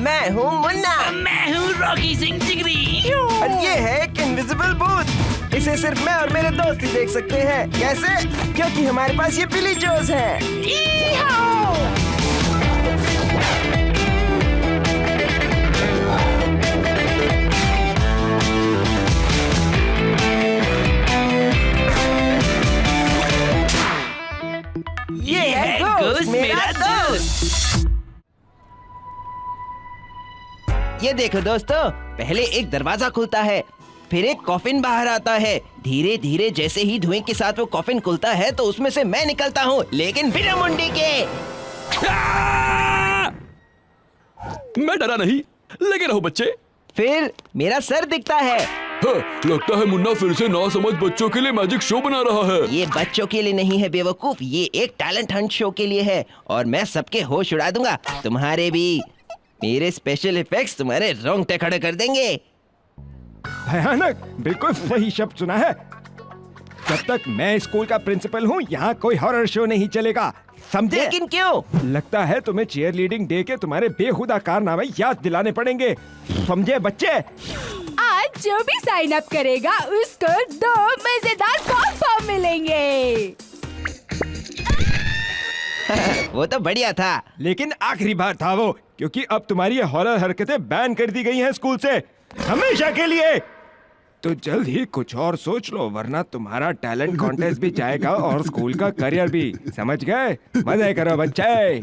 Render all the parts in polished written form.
मैं हूँ मुन्ना। मैं हूँ रॉकी सिंह जिगरी। और ये है एक इनविजिबल बूथ। इसे सिर्फ मैं और मेरे दोस्त ही देख सकते हैं। कैसे? क्योंकि हमारे पास ये बिली जोस है। ये है गोस्ट मेरा दोस्त। ये देखो दोस्तों, पहले एक दरवाजा खुलता है, फिर एक कॉफिन बाहर आता है। धीरे धीरे जैसे ही धुएं के साथ वो कॉफिन खुलता है तो उसमें से मैं निकलता हूँ, लेकिन बिना मुंडी के। मैं डरा नहीं, लगे रहो बच्चे। फिर मेरा सर दिखता है। हाँ, लगता है मुन्ना फिर से नासमझ बच्चों के लिए मैजिक शो बना रहा है। ये बच्चों के लिए नहीं है बेवकूफ, ये एक टैलेंट हंट शो के लिए है और मैं सबके होश उड़ा दूंगा, तुम्हारे भी। मेरे स्पेशल इफेक्ट्स तुम्हारे रोंगटे खड़े कर देंगे। भयानक, बिल्कुल सही शब्द सुना है। जब तक मैं स्कूल का प्रिंसिपल हूँ यहाँ कोई हॉरर शो नहीं चलेगा, समझे? लेकिन क्यों? लगता है तुम्हें चीयर लीडिंग डे के तुम्हारे बेहुदा कारनामे याद दिलाने पड़ेंगे, समझे बच्चे? आज जो भी साइन अप करेगा उसको 2 मजेदार पॉपकॉर्न मिलेंगे। वो तो बढ़िया था, लेकिन आखिरी बार था वो, क्योंकि अब तुम्हारी ये हॉरर हरकतें बैन कर दी गई हैं स्कूल से, हमेशा के लिए। तो जल्द ही कुछ और सोच लो, वरना तुम्हारा टैलेंट कॉन्टेस्ट भी जाएगा और स्कूल का करियर भी, समझ गए? मजे करो बच्चे।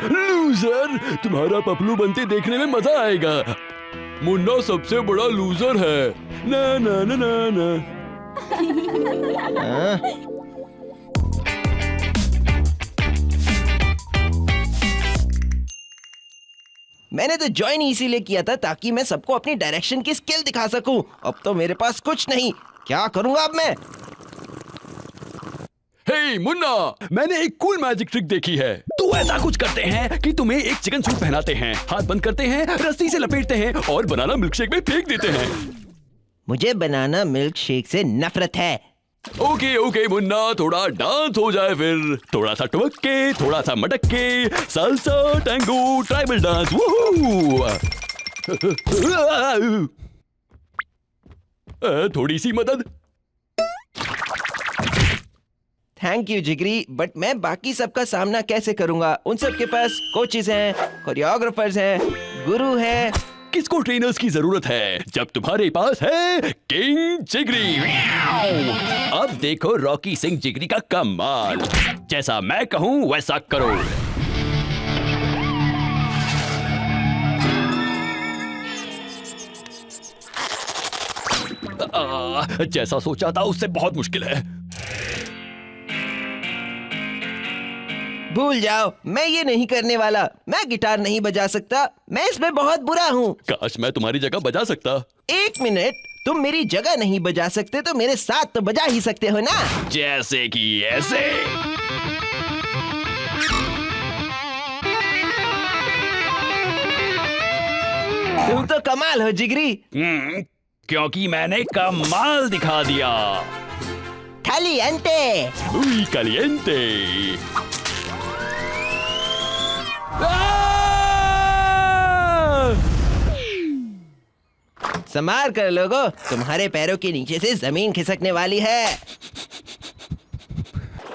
लूजर, तुम्हारा पपलू बनते देखने में मजा आएगा। मुन्ना सबसे बड़ा लूजर है। ना ना ना ना ना। मैंने तो ज्वाइन इसीलिए किया था ताकि मैं सबको अपनी डायरेक्शन की स्किल दिखा सकूं। अब तो मेरे पास कुछ नहीं, क्या करूंगा अब मैं? हे मुन्ना, मैंने एक कूल मैजिक ट्रिक देखी है। तो ऐसा कुछ करते हैं कि तुम्हें एक चिकन सूट पहनाते हैं, हाथ बंद करते हैं, रस्सी से लपेटते हैं और बनाना मिल्कशेक में फेंक देते हैं। मुझे बनाना मिल्क शेक से नफरत है। ओके ओके मुन्ना, थोड़ा डांस हो जाए फिर। थोड़ा सा टुमक के, थोड़ा सा मटक के, साल्सा, टैंगो, ट्राइबल डांस। थोड़ी सी मदद। थैंक यू जिगरी, बट मैं बाकी सबका सामना कैसे करूंगा? उन सब के पास कोचेस हैं, कोरियोग्राफर्स हैं, गुरु हैं। किसको ट्रेनर्स की जरूरत है जब तुम्हारे पास है किंग जिगरी। अब देखो रॉकी सिंह जिगरी का कमाल। जैसा मैं कहूँ वैसा करो। जैसा सोचा था उससे बहुत मुश्किल है। भूल जाओ, मैं ये नहीं करने वाला। मैं गिटार नहीं बजा सकता, मैं इसमें बहुत बुरा हूँ। काश मैं तुम्हारी जगह बजा सकता। एक मिनट, तुम मेरी जगह नहीं बजा सकते तो मेरे साथ तो बजा ही सकते हो ना? जैसे कि ऐसे। तुम तो कमाल हो जिगरी। क्योंकि मैंने कमाल दिखा दिया। Caliente! Uy, caliente! संभाल कर लोगो, तुम्हारे पैरों के नीचे से जमीन खिसकने वाली है।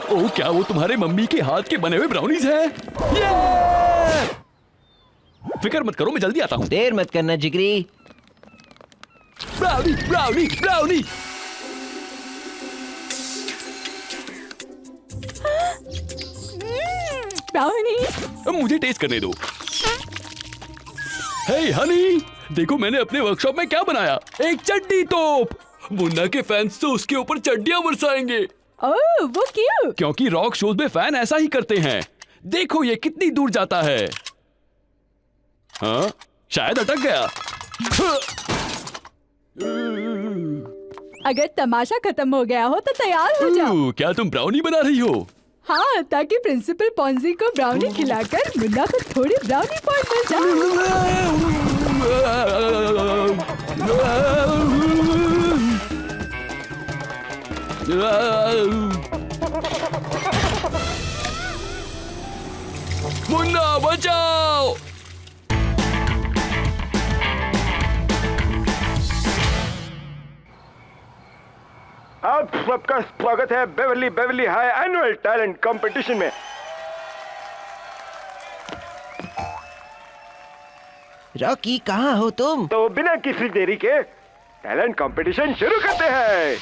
ओ, क्या वो तुम्हारे मम्मी के हाथ के बने हुए ब्राउनीज हैं? फिक्र मत करो, मैं जल्दी आता हूँ। देर मत करना जिगरी। Brownie brownie brownie. ब्राउनी, मुझे टेस्ट करने दो। हे हनी, देखो मैंने अपने वर्कशॉप में क्या बनाया। एक चड्डी तोप। मुन्ना के फैंस तो उसके ऊपर चड्डियां बरसाएंगे। ओह, वो क्यों? क्योंकि रॉक शोज में फैन ऐसा ही करते हैं। देखो ये कितनी दूर जाता है। हाँ, शायद अटक गया। अगर तमाशा खत्म हो गया हो तो तैयार हो जाओ। क्या तुम ब्राउनी बना रही हो? हाँ, ताकि प्रिंसिपल पॉन्जी को ब्राउनी खिलाकर मुन्ना को थोड़ी ब्राउनी पॉइंट मिल जाए। मुन्ना बचाओ! आप सबका स्वागत है Beverly Beverly high annual talent competition में। रॉकी कहाँ हो तुम? तो बिना किसी देरी के टैलेंट कंपटीशन शुरू करते हैं।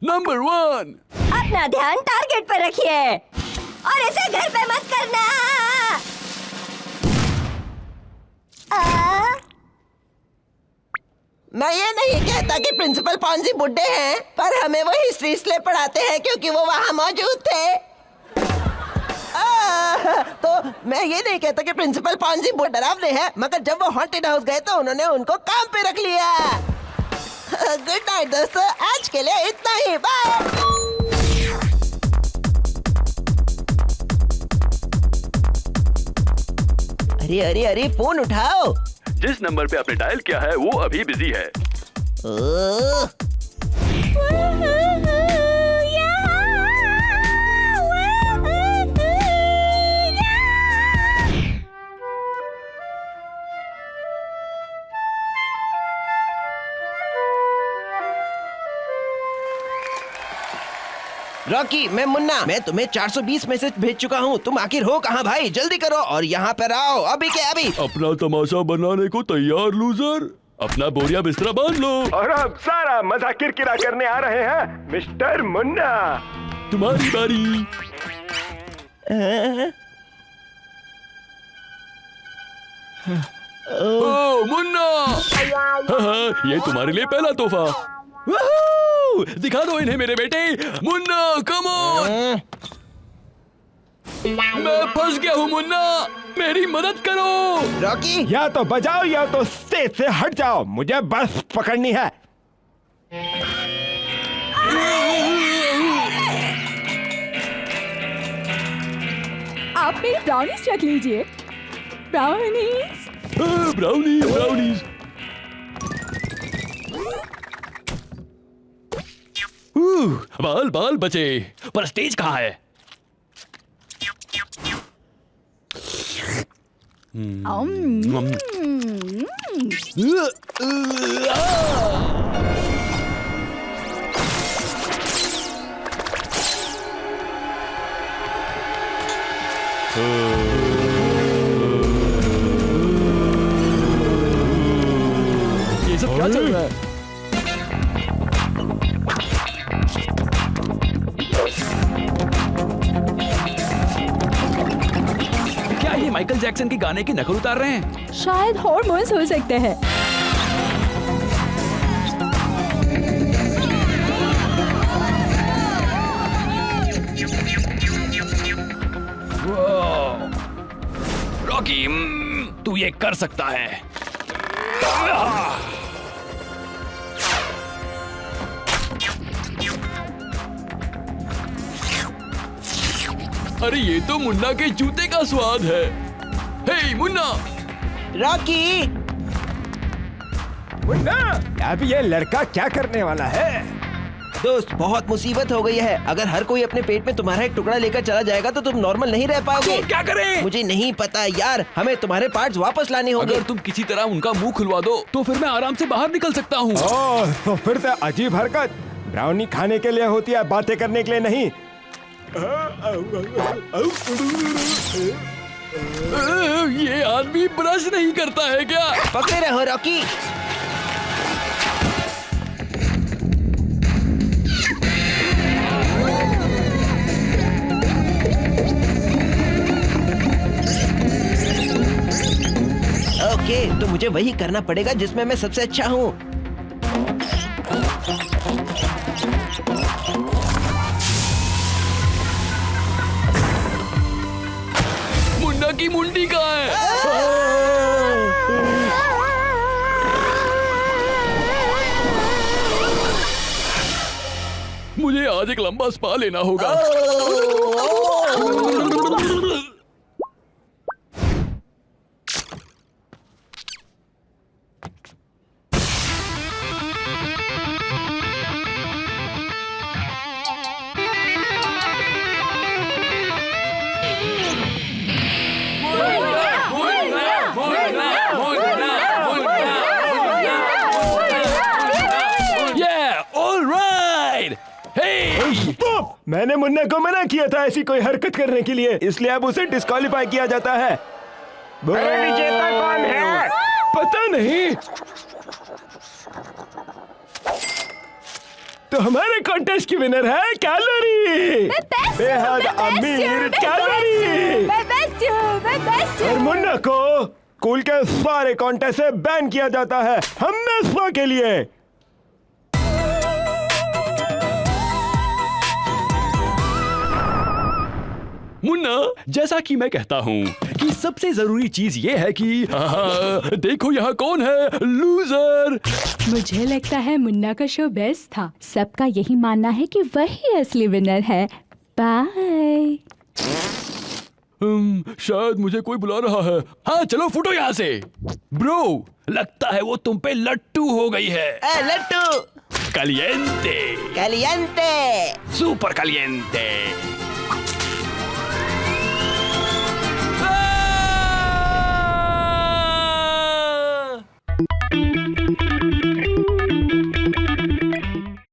नंबर 1। अपना ध्यान टारगेट पर रखिए और इसे घर पे मत करना। मैं ये नहीं कहता कि प्रिंसिपल पॉन्जी बुड्ढे हैं, पर हमें वो हिस्ट्री इसलिए पढ़ाते हैं क्योंकि वो वहाँ मौजूद थे। तो मैं ये नहीं कहता कि प्रिंसिपल पॉन्जी बुड्ढे डरावने हैं, मगर जब वो हॉन्टेड हाउस गए तो उन्होंने उनको काम पे रख लिया। गुड नाइट दोस्तों, आज के लिए इतना ही, बाय। अरे अरे अरे फोन उठाओ। जिस नंबर पे आपने डायल किया है वो अभी बिजी है। ओह, रॉकी, मैं मुन्ना। मैं तुम्हें 420 मैसेज भेज चुका हूँ। तुम आखिर हो कहाँ भाई? जल्दी करो और यहाँ पर आओ अभी के अभी। अपना तमाशा बनाने को तैयार लूजर, अपना बोरिया बिस्तरा बांध लो। और अब सारा मजा किरकिरा करने आ रहे हैं मिस्टर मुन्ना। तुम्हारी बारी। ओ मुन्ना, हाँ, ये तुम्हारे लिए पहला तोहफा। वूहू! दिखा दो इन्हें मेरे बेटे। Munna come on. मैं फंस गया हूँ मुन्ना, मेरी मदद करो। रॉकी, या तो बजाओ या तो स्टेज से हट जाओ, मुझे बस पकड़नी है। आप मेरी ब्राउनीज चख लीजिए। ब्राउनीज। Brownie brownies. बाल बाल बचे, पर स्टेज कहाँ है? ये सब क्या चल रहा है? क्या ये माइकल जैक्सन के गाने की नकल उतार रहे हैं? शायद हॉर्मोन्स हो सकते हैं। रॉकी, तू ये कर सकता है। अरे ये तो मुन्ना के जूते का स्वाद है। हे मुन्ना, रॉकी, मुन्ना, अब ये लड़का क्या करने वाला है? दोस्त बहुत मुसीबत हो गई है। अगर हर कोई अपने पेट में तुम्हारा एक टुकड़ा लेकर चला जाएगा तो तुम नॉर्मल नहीं रह पाओगे। तो क्या करें? मुझे नहीं पता यार, हमें तुम्हारे पार्ट्स वापस लाने होंगे। अगर तुम किसी तरह उनका मुंह खुलवा दो तो फिर मैं आराम से बाहर निकल सकता हूँ। ओह, तो फिर से अजीब हरकत। ब्राउनी खाने के लिए होती है, बातें करने के लिए नहीं। ये आदमी ब्रश नहीं करता है क्या? पकड़े रहो रॉकी। ओके, तो मुझे वही करना पड़ेगा जिसमें मैं सबसे अच्छा हूँ। मुन्ना की मुंडी कहाँ है? मुझे आज एक लंबा स्पा लेना होगा। मैंने मुन्ना को मना किया था ऐसी कोई हरकत करने के लिए, इसलिए अब उसे डिस्क्वालीफाई किया जाता है। विजेता कौन है? पता नहीं। तो हमारे कॉन्टेस्ट की विनर है कैलोरी। बेहद अमीर कैलोरी। और मुन्ना को स्कूल के सारे कॉन्टेस्ट से बैन किया जाता है हमेशा के लिए। मुन्ना, जैसा कि मैं कहता हूँ कि सबसे जरूरी चीज ये है कि देखो यहाँ कौन है लूजर। मुझे लगता है मुन्ना का शो बेस्ट था। सबका यही मानना है कि वही असली विनर है। बाय। शायद मुझे कोई बुला रहा है। हाँ चलो फुटो यहाँ से। ब्रो, लगता है वो तुम पे लट्टू हो गई है। लट्टू कलियंते, कलियंते। सुपर कलियंते।